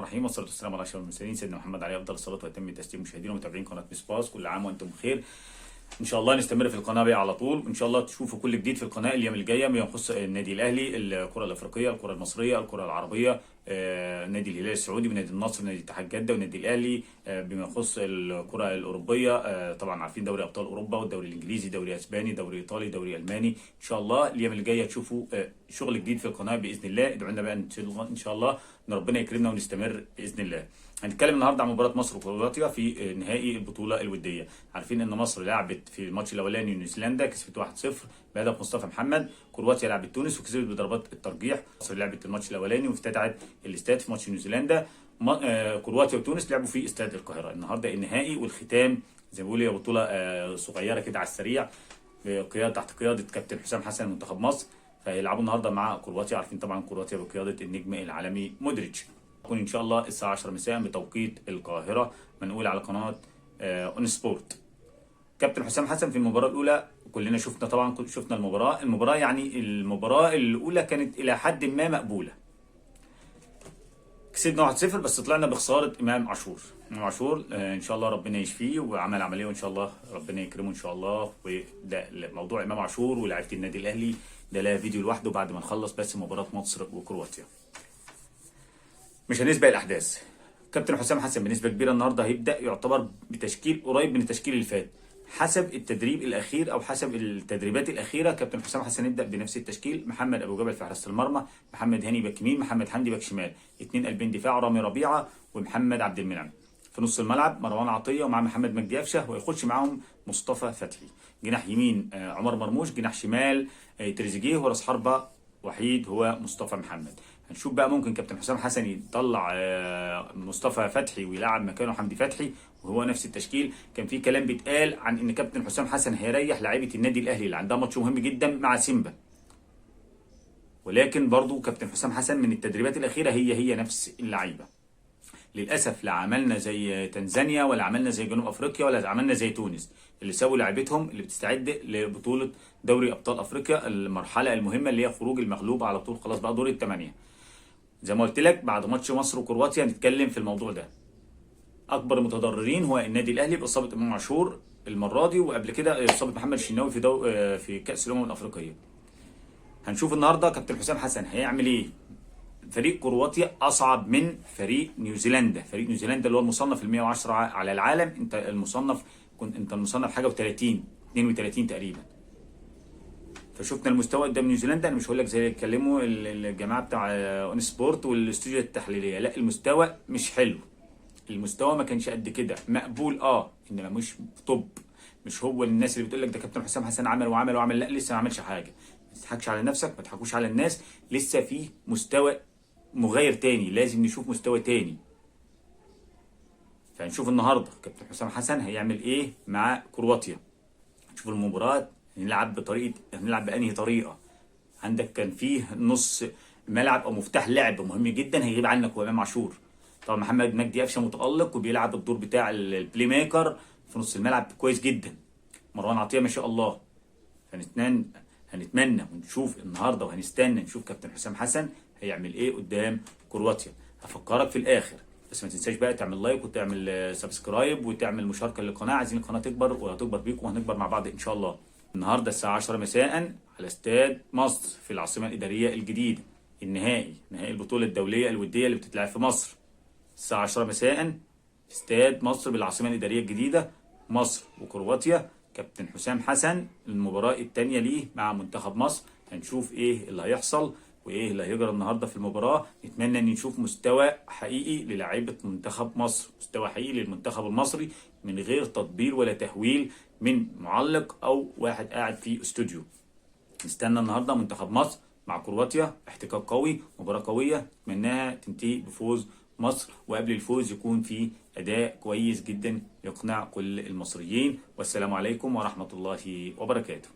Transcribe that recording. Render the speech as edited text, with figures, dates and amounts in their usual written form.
الرحيم، والصلاه والسلام على اشرف المرسلين سيدنا محمد عليه افضل الصلاه واتم التسليم. مشاهدينا ومتابعين قناه بسباس، كل عام وانتم بخير. ان شاء الله نستمر في القناه بقى على طول، وان شاء الله تشوفوا كل جديد في القناه الايام الجايه بما يخص النادي الاهلي، الكره الافريقيه، الكره المصريه، الكره العربيه، نادي الهلال السعودي ونادي النصر، نادي اتحاد جده والنادي الاهلي، بما يخص الكره الاوروبيه، طبعا عارفين دوري ابطال اوروبا والدوري الانجليزي، دوري اسباني، دوري ايطالي، دوري الماني. ان شاء الله الايام الجايه تشوفوا شغل جديد في القناه باذن الله. ادعوا لنا بقى ان شاء الله ان ربنا يكرمنا ونستمر باذن الله. هنتكلم النهارده عن مباراه مصر وكرواتيا في نهائي البطوله الوديه. عارفين ان مصر لعبت في الماتش الاولاني نيوزيلندا، كسبت 1-0 بهدف مصطفى محمد. كرواتيا لعبت تونس وكسبت بضربات الترجيح. مصر لعبت الماتش الاولاني وافتتحت الاستاد في ماتش نيوزيلندا. كرواتيا وتونس لعبوا في استاد القاهره. النهارده النهائي والختام، زي ما بيقولوا، هي بطوله صغيره كده على السريع، تحت قياده كابتن حسام حسن منتخب مصر. فهيلعبوا النهارده مع كرواتيا. عارفين طبعا كرواتيا بقياده النجم العالمي مودريتش. تكون ان شاء الله الساعه 10 مساء بتوقيت القاهره، منقول على قناه اون سبورت. كابتن حسام حسن في المباراه الاولى كلنا شفنا، طبعا شفنا المباراه يعني المباراه الاولى كانت الى حد ما مقبوله. كسبنا 1-0 بس طلعنا بخساره امام عاشور. ان شاء الله ربنا يشفيه وعمل عمليه، وان شاء الله ربنا يكرمه ان شاء الله. وده موضوع امام عاشور ولاعيبه النادي الاهلي ده لها فيديو لوحده بعد ما نخلص بس مباراه مصر وكرواتيا. مش هنسبق الاحداث. كابتن حسام حسن بنسبه كبيره النهارده هيبدا يعتبر بتشكيل قريب من التشكيل اللي فات، حسب التدريب الاخير او حسب التدريبات الاخيره. كابتن حسام حسن يبدا بنفس التشكيل: محمد ابو جبل في حراسه المرمى، محمد هاني باك يمين، محمد حمدي باك شمال، 2 قلبين دفاع، رامي ربيعه ومحمد عبد المنعم. في نص الملعب مروان عطيه ومع محمد مجدي قفشه، ويخش معاهم مصطفى فتحي. جناح يمين عمر مرموش، جناح شمال تريزيجيه، وراس حربه وحيد هو مصطفى محمد. هنشوف بقى ممكن كابتن حسام حسن يطلع مصطفى فتحي ويلعب مكانه حمدي فتحي وهو نفس التشكيل. كان في كلام بيتقال عن ان كابتن حسام حسن هيريح لاعيبه النادي الاهلي اللي عندها ماتش مهم جدا مع سيمبا، ولكن برضو كابتن حسام حسن من التدريبات الاخيره هي نفس اللعيبه. للاسف لا عملنا زي تنزانيا ولا عملنا زي جنوب افريقيا ولا عملنا زي تونس اللي سابوا لعيبتهم اللي بتستعد لبطوله دوري ابطال افريقيا، المرحله المهمه اللي هي خروج المغلوب على طول، خلاص بقى دور الثمانيه. زي ما قلت لك بعد ماتش مصر وكرواتيا هنتكلم في الموضوع ده. اكبر المتضررين هو النادي الاهلي باصابه امام عاشور المره دي، وقبل كده اصابه محمد الشناوي في كاس الامم الافريقيه. هنشوف النهارده كابتن حسام حسن هيعمل ايه. فريق كرواتيا اصعب من فريق نيوزيلندا. فريق نيوزيلندا اللي هو المصنف ال 110 على العالم، انت المصنف حاجه و30 32 تقريبا. فشفنا المستوى قدام نيوزيلندا. انا مش هقول لك زي اللي اتكلموا الجماعه بتاع اون سبورت والاستوديو التحليليه، لا المستوى مش حلو. المستوى ما كانش قد كده، مقبول انما مش توب. مش هو الناس اللي بتقول لك ده كابتن حسام حسن عمل وعمل وعمل، لا لسه ما عملش حاجه. ما تضحكش على نفسك، ما تضحكوش على الناس، لسه في مستوى مغاير تاني، لازم نشوف مستوى تاني. فهنشوف النهارده كابتن حسام حسن هيعمل ايه مع كرواتيا. نشوف المباراه هنلعب بأنهي طريقه. عندك كان فيه نص ملعب او مفتاح لعب مهم جدا هيغيب عنك هو امام عاشور. طبعا محمد مجدي قفشه متالق وبيلعب الدور بتاع البلاي ميكر في نص الملعب كويس جدا. مروان عطيه ما شاء الله. هنتمنى ونشوف النهارده وهنستنى نشوف كابتن حسام حسن هيعمل ايه قدام كرواتيا. هفكرك في الاخر بس ما تنساش بقى تعمل لايك وتعمل سبسكرايب وتعمل مشاركه للقناه. عايزين القناه تكبر وهتكبر بيكم وهنكبر مع بعض ان شاء الله. النهارده الساعه 10 مساء على استاد مصر في العاصمه الاداريه الجديده، نهائي البطوله الدوليه الوديه اللي بتتلعب في مصر. الساعه 10 مساء في استاد مصر بالعاصمه الاداريه الجديده، مصر وكرواتيا. كابتن حسام حسن المباراه الثانيه ليه مع منتخب مصر. هنشوف ايه اللي هيحصل وايه اللي هيجرى النهارده في المباراه. نتمنى ان نشوف مستوى حقيقي للاعيبه منتخب مصر، مستوى حقيقي للمنتخب المصري من غير تطبيل ولا تهويل من معلق او واحد قاعد في استوديو. نستنى النهارده منتخب مصر مع كرواتيا، احتكاك قوي، مباراه قويه، اتمناها تنتهي بفوز مصر، وقبل الفوز يكون في اداء كويس جدا يقنع كل المصريين. والسلام عليكم ورحمه الله وبركاته.